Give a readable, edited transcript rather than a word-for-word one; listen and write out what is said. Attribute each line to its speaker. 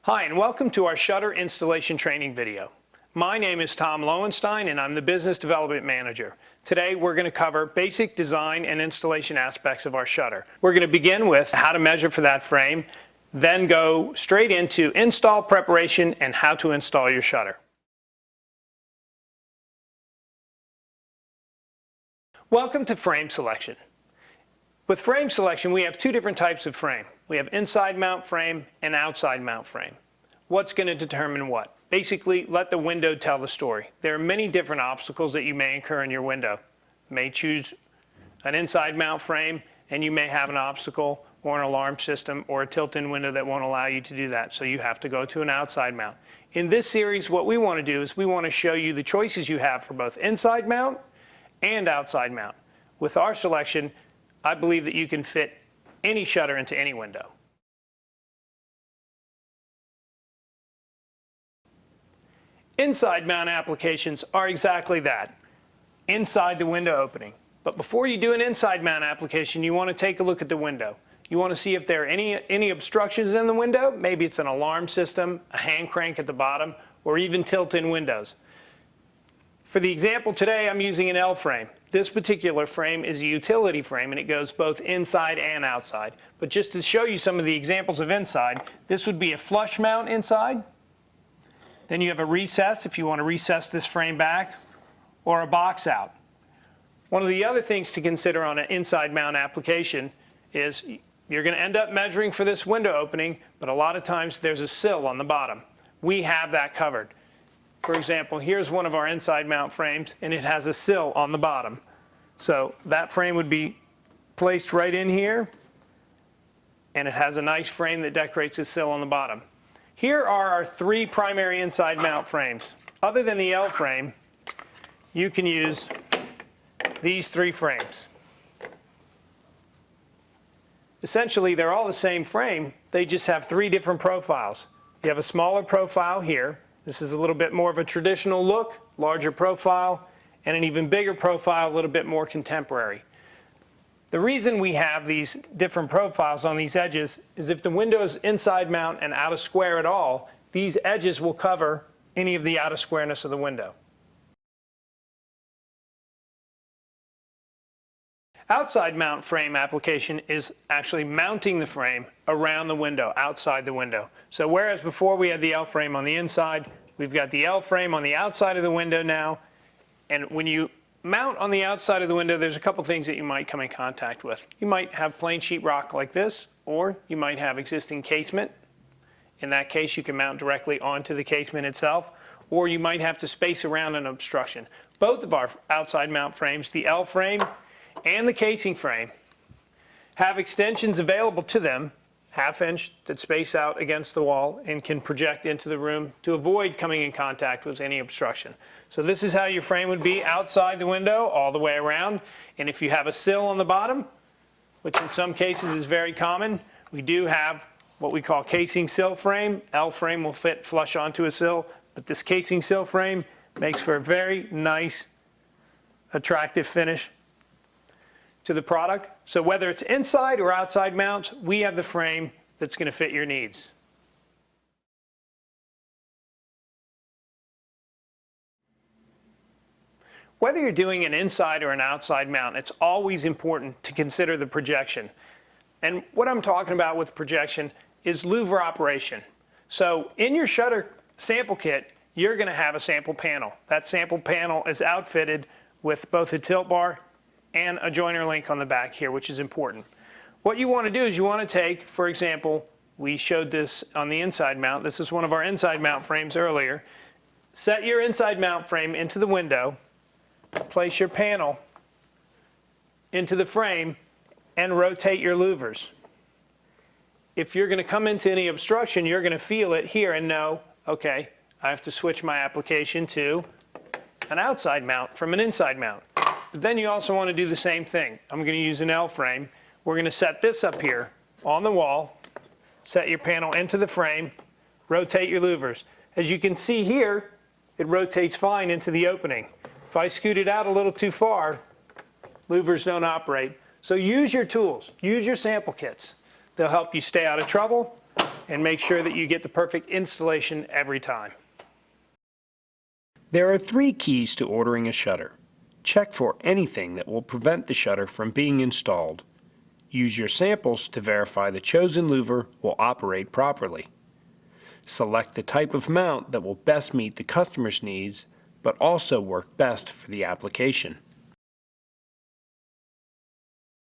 Speaker 1: Hi, and welcome to our shutter installation training video. My name is Tom Lowenstein, and I'm the Business Development Manager. Today, we're going to cover basic design and installation aspects of our shutter. We're going to begin with how to measure for that frame, then go straight into install preparation and how to install your shutter. Welcome to frame selection. With frame selection, we have two different types of frame. We have inside mount frame and outside mount frame. What's going to determine what? Basically, let the window tell the story. There are many different obstacles that you may incur in your window. You may choose an inside mount frame and you may have an obstacle or an alarm system or a tilt-in window that won't allow you to do that, so you have to go to an outside mount. In this series, what we want to do is we want to show you the choices you have for both inside mount and outside mount. With our selection, I believe that you can fit any shutter into any window. Inside mount applications are exactly that, inside the window opening. But before you do an inside mount application, you want to take a look at the window. You want to see if there are any obstructions in the window. Maybe it's an alarm system, a hand crank at the bottom, or even tilt-in windows. For the example today, I'm using an L frame. This particular frame is a utility frame, and it goes both inside and outside. But just to show you some of the examples of inside, this would be a flush mount inside. Then you have a recess if you want to recess this frame back, or a box out. One of the other things to consider on an inside mount application is you're going to end up measuring for this window opening, but a lot of times there's a sill on the bottom. We have that covered. For example, here's one of our inside mount frames, and it has a sill on the bottom. So that frame would be placed right in here, and it has a nice frame that decorates the sill on the bottom. Here are our three primary inside mount frames. Other than the L frame, you can use these three frames. Essentially, they're all the same frame. They just have three different profiles. You have a smaller profile here. This is a little bit more of a traditional look, larger profile, and an even bigger profile, a little bit more contemporary. The reason we have these different profiles on these edges is if the window is inside mount and out of square at all, these edges will cover any of the out of squareness of the window. Outside mount frame application is actually mounting the frame around the window, outside the window. So whereas before we had the L frame on the inside, we've got the L frame on the outside of the window now. And when you mount on the outside of the window, there's a couple things that you might come in contact with. You might have plain sheetrock like this, or you might have existing casement. In that case, you can mount directly onto the casement itself, or you might have to space around an obstruction. Both of our outside mount frames, the L frame and the casing frame, have extensions available to them, half-inch, that space out against the wall and can project into the room to avoid coming in contact with any obstruction. So this is how your frame would be outside the window all the way around. And if you have a sill on the bottom, which in some cases is very common, we do have what we call casing sill frame. L frame will fit flush onto a sill, but this casing sill frame makes for a very nice, attractive finish to the product. So whether it's inside or outside mounts, we have the frame that's going to fit your needs. Whether you're doing an inside or an outside mount, it's always important to consider the projection. And what I'm talking about with projection is louver operation. So in your shutter sample kit, you're going to have a sample panel. That sample panel is outfitted with both a tilt bar and a joiner link on the back here, which is important. What you want to do is you want to take, for example, we showed this on the inside mount. This is one of our inside mount frames earlier. Set your inside mount frame into the window, place your panel into the frame, and rotate your louvers. If you're going to come into any obstruction, you're going to feel it here and know, okay, I have to switch my application to an outside mount from an inside mount. But then you also want to do the same thing. I'm going to use an L frame. We're going to set this up here on the wall, set your panel into the frame, rotate your louvers. As you can see here, it rotates fine into the opening. If I scoot it out a little too far, louvers don't operate. So use your tools, use your sample kits. They'll help you stay out of trouble and make sure that you get the perfect installation every time. There are 3 keys to ordering a shutter. Check for anything that will prevent the shutter from being installed. Use your samples to verify the chosen louver will operate properly. Select the type of mount that will best meet the customer's needs, but also work best for the application.